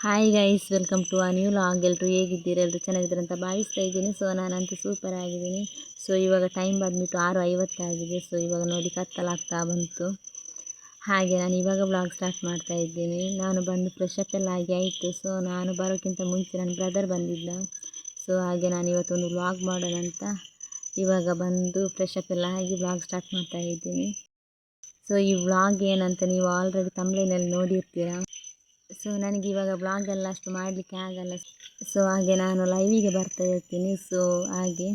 Hi guys, welcome to ಆ new log. ಎಲ್ಲರೂ ಹೇಗಿದ್ದೀರಿ? ಎಲ್ಲರೂ ಚೆನ್ನಾಗಿದ್ದೀರಿ ಅಂತ ಭಾವಿಸ್ತಾ ಇದ್ದೀನಿ. ಸೊ ನಾನಂತೂ ಸೂಪರ್ ಆಗಿದ್ದೀನಿ. ಸೊ ಇವಾಗ ಟೈಮ್ ಬಂದುಬಿಟ್ಟು 6:50 ಆಗಿದೆ. ಸೊ ಇವಾಗ ನೋಡಿ ಕತ್ತಲಾಗ್ತಾ ಬಂತು. ಹಾಗೆ ನಾನು ಇವಾಗ ಬ್ಲಾಗ್ ಸ್ಟಾರ್ಟ್ ಮಾಡ್ತಾ ಇದ್ದೀನಿ. ನಾನು ಬಂದು ಫ್ರೆಶ್ ಅಪ್ ಎಲ್ಲ ಆಗಿ ಆಯಿತು. ಸೊ ನಾನು ಬರೋಕ್ಕಿಂತ ಮುಂಚೆ ನನ್ನ ಬ್ರದರ್ ಬಂದಿದ್ದ. ಸೊ ಹಾಗೆ ನಾನು ಇವತ್ತೊಂದು ವ್ಲಾಗ್ ಮಾಡೋಣ ಅಂತ ಇವಾಗ ಬಂದು ಫ್ರೆಶ್ ಅಪ್ ಎಲ್ಲ ಆಗಿ ವ್ಲಾಗ್ ಸ್ಟಾರ್ಟ್ ಮಾಡ್ತಾ ಇದ್ದೀನಿ. ಸೊ ಈ ವ್ಲಾಗ್ ಏನಂತ ನೀವು ಆಲ್ರೆಡಿ ತಮ್ಬ್ಲೈನಲ್ಲಿ ನೋಡಿರ್ತೀರ. ಸೊ ನನಗೆ ಇವಾಗ ಬ್ಲಾಗೆಲ್ಲ ಅಷ್ಟು ಮಾಡಲಿಕ್ಕೆ ಆಗಲ್ಲ. ಸೊ ಹಾಗೆ ನಾನು ಲೈವಿಗೆ ಬರ್ತಾ ಇರ್ತೀನಿ. ಸೊ ಹಾಗೆ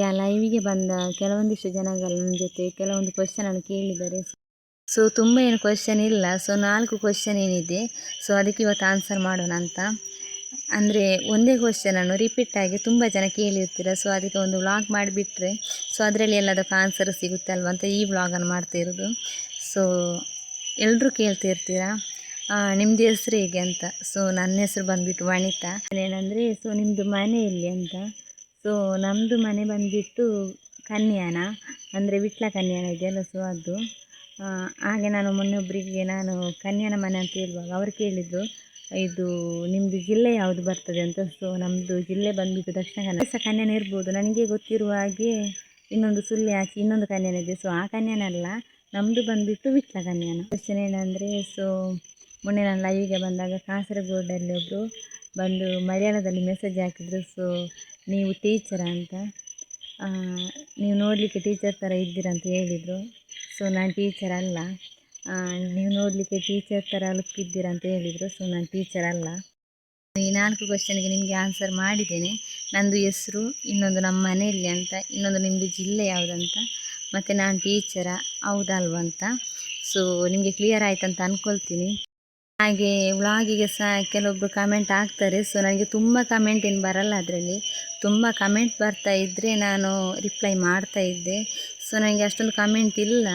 ಆ ಲೈವಿಗೆ ಬಂದ ಕೆಲವೊಂದಿಷ್ಟು ಜನಗಳು ನನ್ನ ಜೊತೆ ಕೆಲವೊಂದು ಕ್ವೆಶ್ಚನನ್ನು ಕೇಳಿದ್ದಾರೆ. ಸೊ ತುಂಬ ಏನು ಕ್ವೆಶ್ಚನ್ ಇಲ್ಲ. ಸೊ 4 ಕ್ವೆಶ್ಚನ್ ಏನಿದೆ. ಸೊ ಅದಕ್ಕೆ ಇವತ್ತು ಆನ್ಸರ್ ಮಾಡೋಣ ಅಂತ. ಅಂದರೆ ಒಂದೇ ಕ್ವೆಶ್ಚನನ್ನು ರಿಪೀಟಾಗಿ ತುಂಬ ಜನ ಕೇಳಿರ್ತೀರ. ಸೊ ಅದಕ್ಕೆ ಒಂದು ವ್ಲಾಗ್ ಮಾಡಿಬಿಟ್ರೆ ಸೊ ಅದರಲ್ಲಿ ಎಲ್ಲದಕ್ಕೆ ಆನ್ಸರ್ ಸಿಗುತ್ತೆ ಅಲ್ವ ಅಂತ ಈ ವ್ಲಾಗನ್ನು ಮಾಡ್ತಾಯಿರೋದು. ಸೊ ಎಲ್ಲರೂ ಕೇಳ್ತಿರ್ತೀರ ನಿಮ್ಮದು ಹೆಸ್ರು ಹೇಗೆ ಅಂತ. ಸೊ ನನ್ನ ಹೆಸ್ರು ಬಂದುಬಿಟ್ಟು ವನಿತಾ. ಏನಂದರೆ ಸೊ ನಿಮ್ಮದು ಮನೆ ಎಲ್ಲಿ ಅಂತ. ಸೊ ನಮ್ಮದು ಮನೆ ಬಂದುಬಿಟ್ಟು ಕನ್ಯಾನ, ಅಂದರೆ ವಿಟ್ಲ ಕನ್ಯಾನ ಇದೆಯಲ್ಲ, ಸೊ ಅದು. ಹಾಗೆ ನಾನು ಮೊನ್ನೊಬ್ಬರಿಗೆ ನಾನು ಕನ್ಯಾನ ಮನೆ ಅಂತ ಹೇಳುವಾಗ ಅವರು ಕೇಳಿದರು ಇದು ನಿಮ್ಮದು ಜಿಲ್ಲೆ ಯಾವುದು ಬರ್ತದೆ ಅಂತ. ಸೊ ನಮ್ಮದು ಜಿಲ್ಲೆ ಬಂದುಬಿಟ್ಟು ದಕ್ಷಿಣ ಕನ್ನಡ. ಸಹ ಕನ್ಯಾನ ಇರ್ಬೋದು, ನನಗೆ ಗೊತ್ತಿರುವ ಹಾಗೆ ಇನ್ನೊಂದು ಸುಳ್ಳಿ ಆಚೆ ಇನ್ನೊಂದು ಕನ್ಯಾನ ಇದೆ. ಸೊ ಆ ಕನ್ಯಾನಲ್ಲ, ನಮ್ಮದು ಬಂದುಬಿಟ್ಟು ವಿಟ್ಲ ಕನ್ಯಾನ. ಕ್ವೆಶ್ಚನ್ ಏನಂದರೆ ಸೊ ಮೊನ್ನೆ ನಾನು ಲೈವಿಗೆ ಬಂದಾಗ ಕಾಸರಗೋಡಲ್ಲಿ ಒಬ್ಬರು ಬಂದು ಮಲಯಾಳದಲ್ಲಿ ಮೆಸೇಜ್ ಹಾಕಿದ್ರು. ಸೊ ನೀವು ಟೀಚರ ಅಂತ, ನೀವು ನೋಡಲಿಕ್ಕೆ ಟೀಚರ್ ಥರ ಇದ್ದೀರಂತ ಹೇಳಿದರು. ಸೊ ನಾನು ಟೀಚರ್ ಅಲ್ಲ, ನೀವು ನೋಡಲಿಕ್ಕೆ ಟೀಚರ್ ಥರ ಲುಕ್ ಇದ್ದೀರಾ ಅಂತ ಹೇಳಿದರು. ಸೊ ನಾನು ಟೀಚರ್ ಅಲ್ಲ. ಈ 4 ಕ್ವೆಶ್ಚನ್ಗೆ ನಿಮಗೆ ಆನ್ಸರ್ ಮಾಡಿದ್ದೇನೆ. ನಂದು ಹೆಸರು, ಇನ್ನೊಂದು ನಮ್ಮ ಮನೆಯಲ್ಲಿ ಅಂತ, ಇನ್ನೊಂದು ನಿಮ್ಮದು ಜಿಲ್ಲೆ ಯಾವುದಂತ, ಮತ್ತು ನಾನು ಟೀಚರ ಹೌದಲ್ವಂತ. ಸೊ ನಿಮಗೆ ಕ್ಲಿಯರ್ ಆಯ್ತಂತ ಅಂದ್ಕೊಳ್ತೀನಿ. ಹಾಗೆ ವ್ಲಾಗಿಗೆ ಸಹ ಕೆಲವೊಬ್ಬರು ಕಮೆಂಟ್ ಹಾಕ್ತಾರೆ. ಸೊ ನನಗೆ ತುಂಬ ಕಮೆಂಟ್ ಏನು ಬರಲ್ಲ, ಅದರಲ್ಲಿ ತುಂಬ ಕಮೆಂಟ್ ಬರ್ತಾ ಇದ್ದರೆ ನಾನು ರಿಪ್ಲೈ ಮಾಡ್ತಾ ಇದ್ದೆ. ಸೊ ನನಗೆ ಅಷ್ಟೊಂದು ಕಮೆಂಟ್ ಇಲ್ಲ,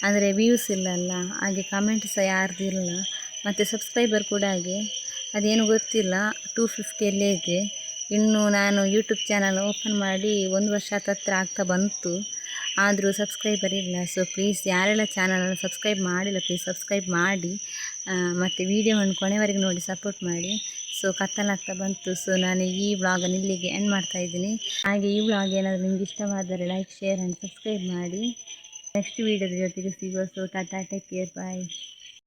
ಅಂದರೆ ವ್ಯೂಸ್ ಇಲ್ಲಲ್ಲ, ಹಾಗೆ ಕಮೆಂಟ್ ಸಹ ಯಾರ್ದು ಇಲ್ಲ. ಮತ್ತು ಸಬ್ಸ್ಕ್ರೈಬರ್ ಕೂಡ ಹಾಗೆ ಅದೇನು ಗೊತ್ತಿಲ್ಲ 250 ಇದೆ. ಇನ್ನು ನಾನು ಯೂಟ್ಯೂಬ್ ಚಾನಲ್ ಓಪನ್ ಮಾಡಿ 1 ವರ್ಷ ಹತ್ತಿರ ಆಗ್ತಾ ಬಂತು, ಆದರೂ ಸಬ್ಸ್ಕ್ರೈಬರ್ ಇಲ್ಲ. ಸೊ ಪ್ಲೀಸ್ ಯಾರೆಲ್ಲ ಚಾನಲನ್ನು ಸಬ್ಸ್ಕ್ರೈಬ್ ಮಾಡಿಲ್ಲ ಪ್ಲೀಸ್ ಸಬ್ಸ್ಕ್ರೈಬ್ ಮಾಡಿ, ಮತ್ತು ವೀಡಿಯೋವನ್ನು ಕೊನೆವರೆಗೆ ನೋಡಿ ಸಪೋರ್ಟ್ ಮಾಡಿ. ಸೊ ಕತ್ತಲಾಗ್ತಾ ಬಂತು. ಸೊ ನಾನು ಈ ವ್ಲಾಗನ್ನು ಇಲ್ಲಿಗೆ ಎಂಡ್ ಮಾಡ್ತಾ ಇದ್ದೀನಿ. ಹಾಗೆ ಈ ವ್ಲಾಗ್ ಏನಾದರೂ ನಿಮ್ಗೆ ಇಷ್ಟವಾದರೆ ಲೈಕ್, ಶೇರ್ ಆ್ಯಂಡ್ ಸಬ್ಸ್ಕ್ರೈಬ್ ಮಾಡಿ. ನೆಕ್ಸ್ಟ್ ವೀಡಿಯೋದ ಜೊತೆಗೆ ಸಿಗುವ. ಸೊ ಟಾಟಾ, ಟೇಕ್ ಕೇರ್, ಬಾಯ್.